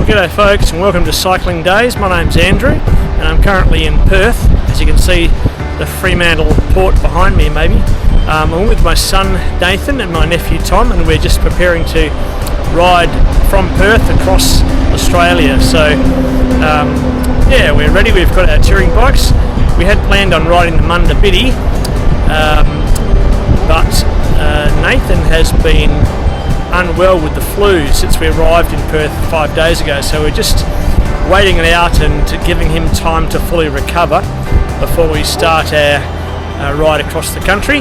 G'day folks, and welcome to Cycling Days. My name's Andrew and I'm currently in Perth. As you can see the Fremantle port behind me maybe. I'm with my son Nathan and my nephew Tom, and we're just preparing to ride from Perth across Australia. So yeah, we're ready. We've got our touring bikes. We had planned on riding the Munda Biddi, but Nathan has been unwell with the flu since we arrived in Perth 5 days ago, so we're just waiting it out and giving him time to fully recover before we start our ride across the country.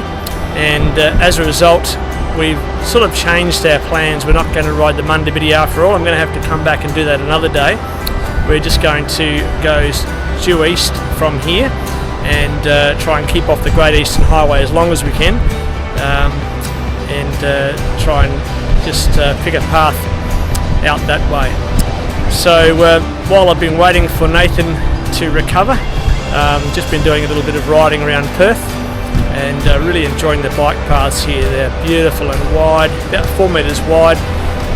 And as a result, we've sort of changed our plans. We're not going to ride the Munda Biddi after all. I'm going to have to come back and do that another day. We're just going to go due east from here and try and keep off the Great Eastern Highway as long as we can, and try and just pick a path out that way. So while I've been waiting for Nathan to recover, just been doing a little bit of riding around Perth and really enjoying the bike paths here. They're beautiful and wide, about 4 metres wide,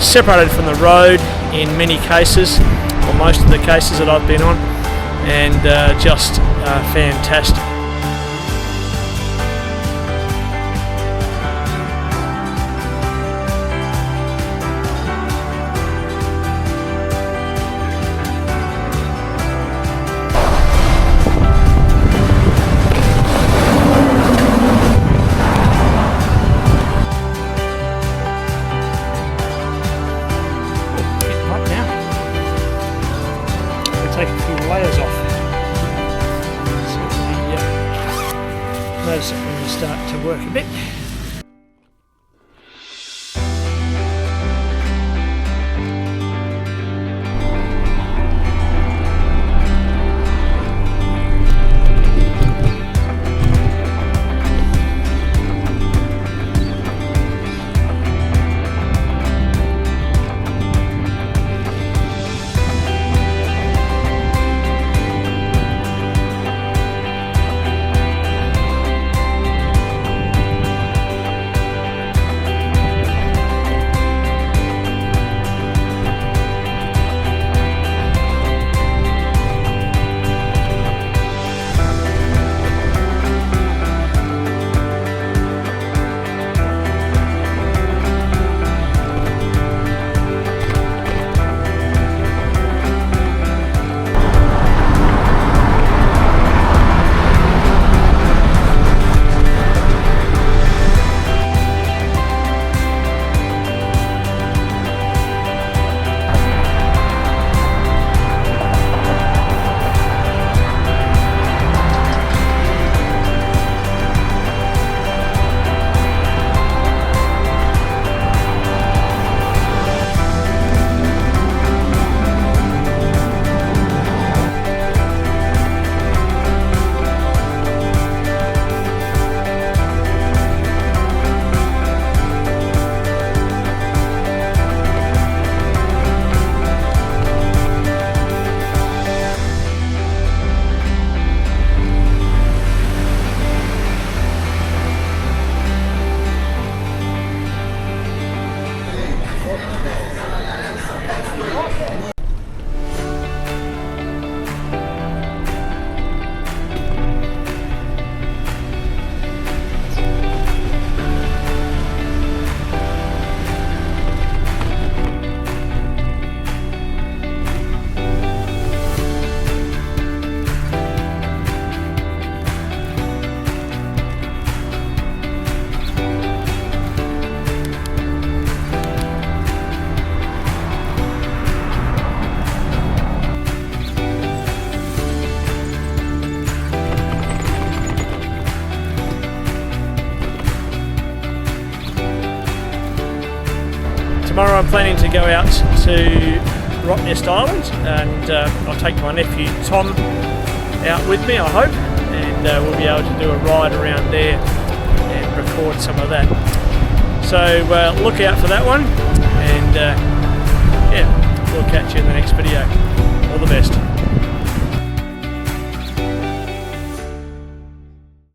separated from the road in many cases, or most of the cases that I've been on, and just fantastic. Take a few layers off. So notice it when you start to work a bit. Tomorrow I'm planning to go out to Rottnest Island, and I'll take my nephew Tom out with me, I hope, and we'll be able to do a ride around there and record some of that. So look out for that one, and yeah, we'll catch you in the next video. All the best.